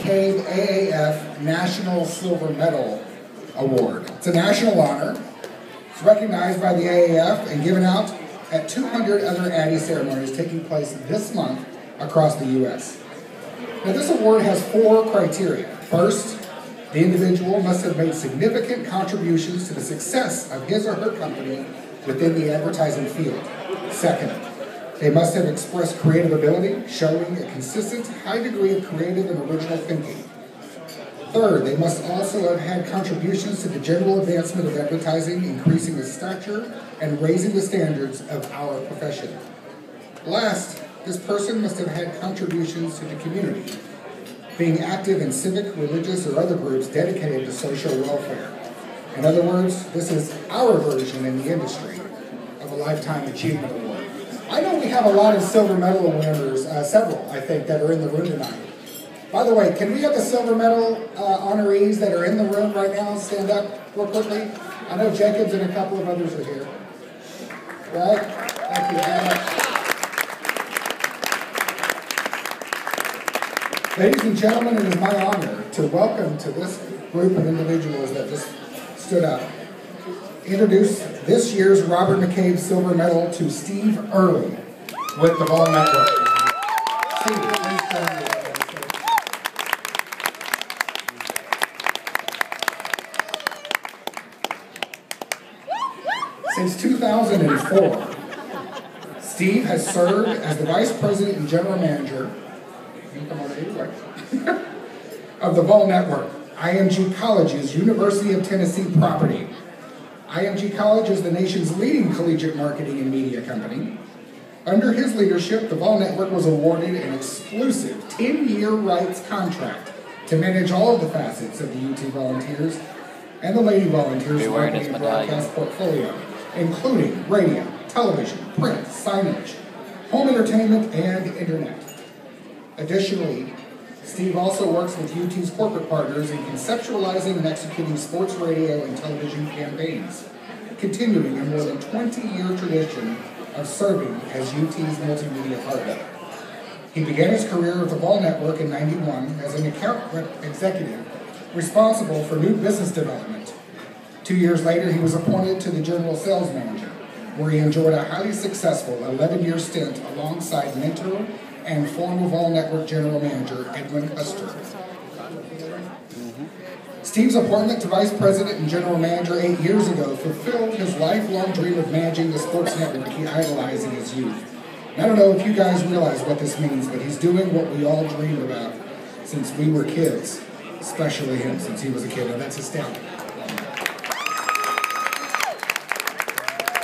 McCabe AAF National Silver Medal Award. It's a national honor. It's recognized by the AAF and given out at 200 other Addy ceremonies taking place this month across the U.S. Now, this award has 4 criteria. First, the individual must have made significant contributions to the success of his or her company within the advertising field. Second, they must have expressed creative ability, showing a consistent high degree of creative and original thinking. Third, they must also have had contributions to the general advancement of advertising, increasing the stature and raising the standards of our profession. Last, this person must have had contributions to the community, being active in civic, religious, or other groups dedicated to social welfare. In other words, this is our version in the industry of a Lifetime Achievement Award. I know we have a lot of silver medal winners, several, I think, that are in the room tonight. By the way, can we have the silver medal honorees that are in the room right now stand up real quickly? I know Jacobs and a couple of others are here. Right? Thank you very much. Ladies and gentlemen, it is my honor to welcome to this group of individuals that just stood up. Introduce this year's Robert McCabe Silver Medal to Steve Early with the Ball Network. Steve, please join me. Since 2004, Steve has served as the Vice President and General Manager of the Ball Network, IMG College's University of Tennessee property. IMG College is the nation's leading collegiate marketing and media company. Under his leadership, the Ball Network was awarded an exclusive 10-year rights contract to manage all of the facets of the UT Volunteers and the Lady Volunteers marketing and broadcast portfolio, including radio, television, print, signage, home entertainment, and internet. Additionally, Steve also works with UT's corporate partners in conceptualizing and executing sports radio and television campaigns, continuing a more than 20-year tradition of serving as UT's multimedia partner. He began his career with the Ball Network in '91 as an account executive responsible for new business development. 2 years later, he was appointed to the General Sales Manager, where he enjoyed a highly successful 11-year stint alongside mentor and former Ball Network General Manager Edwin Custer. Steve's appointment to Vice President and General Manager 8 years ago fulfilled his lifelong dream of managing the sports network he idolized in his youth. And I don't know if you guys realize what this means, but he's doing what we all dreamed about since we were kids, especially him since he was a kid, and that's astounding.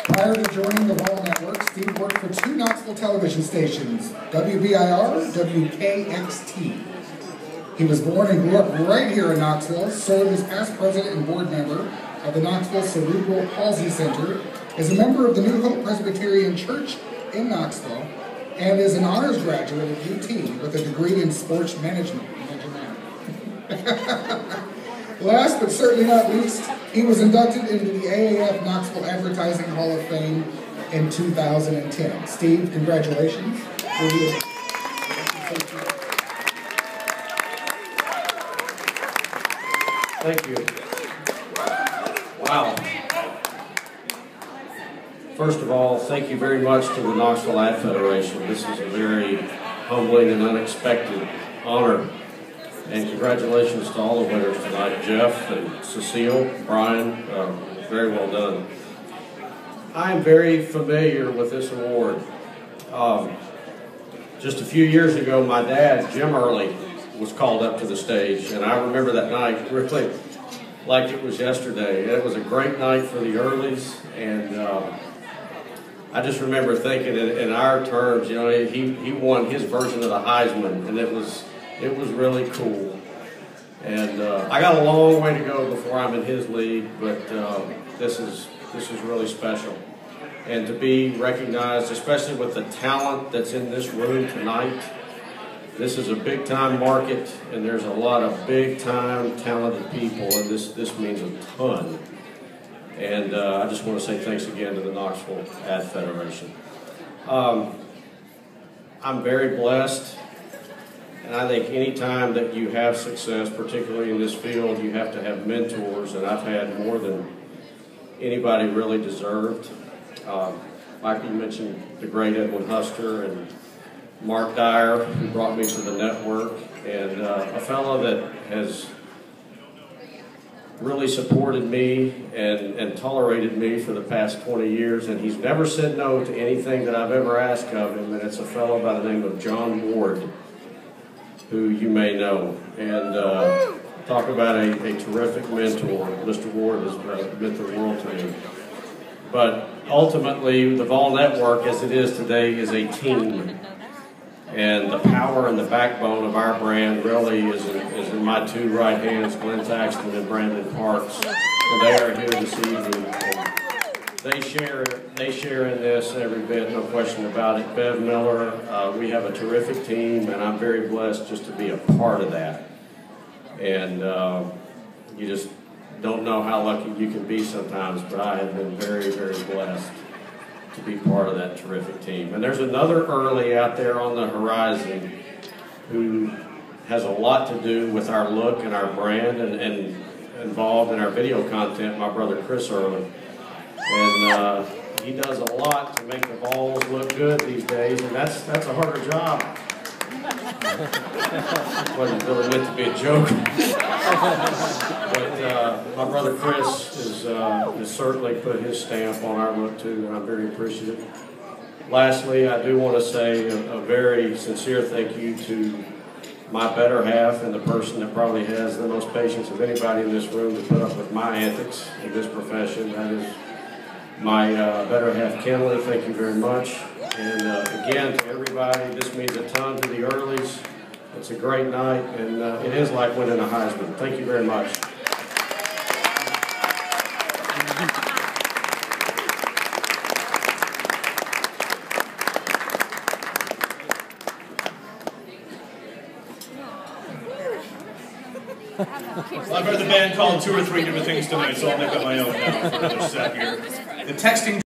Prior to joining the Ball Network, Steve worked for 2 Knoxville television stations, WBIR, WKXT. He was born and grew up right here in Knoxville, served as past president and board member of the Knoxville Cerebral Palsy Center, is a member of the New Hope Presbyterian Church in Knoxville, and is an honors graduate of UT with a degree in sports management. Imagine that. Last but certainly not least, he was inducted into the AAF Knoxville Advertising Hall of Fame in 2010. Steve, congratulations. Thank you. Wow. First of all, thank you very much to the Knoxville Ad Federation. This is a very humbling and unexpected honor. And congratulations to all the winners tonight, Jeff and Cecile, Brian, very well done. I am very familiar with this award. Just a few years ago, my dad, Jim Early, was called up to the stage, and I remember that night really like it was yesterday. It was a great night for the Earlys, and I just remember thinking in our terms, you know, he won his version of the Heisman, and it was really cool. And I got a long way to go before I'm in his league, but this is really special. And to be recognized, especially with the talent that's in this room tonight, this is a big-time market, and there's a lot of big-time talented people, and this means a ton. And I just want to say thanks again to the Knoxville Ad Federation. I'm very blessed And I think any time that you have success, particularly in this field, you have to have mentors, and I've had more than anybody really deserved. Like you mentioned, the great Edwin Huster and Mark Dyer, who brought me to the network, and a fellow that has really supported me and tolerated me for the past 20 years, and he's never said no to anything that I've ever asked of him, and it's a fellow by the name of John Ward, who you may know. And talk about a terrific mentor. Mr. Ward has meant the world to me. But ultimately, the Vol Network, as it is today, is a team. And the power and the backbone of our brand really is in my two right hands, Glenn Taxton and Brandon Parks. And they are here this evening. And they share in this every bit, no question about it. Bev Miller, we have a terrific team, and I'm very blessed just to be a part of that. And you just don't know how lucky you can be sometimes, but I have been very, very blessed to be part of that terrific team. And there's another early out there on the horizon who has a lot to do with our look and our brand and involved in our video content, my brother Chris Early. And he does a lot to make the Vols look good these days, and that's a harder job. Wasn't really meant to be a joke. But my brother Chris has certainly put his stamp on our look too, and I'm very appreciative. Lastly, I do want to say a very sincere thank you to my better half and the person that probably has the most patience of anybody in this room to put up with my antics in this profession. That is my better half, Kenley. Thank you very much. And again, to everybody, this means a ton to the Earlies. It's a great night, and it is like winning a Heisman. Thank you very much. Well, I've heard the band called 2 or 3 different things tonight, so I'll make up my own now for another set here. The texting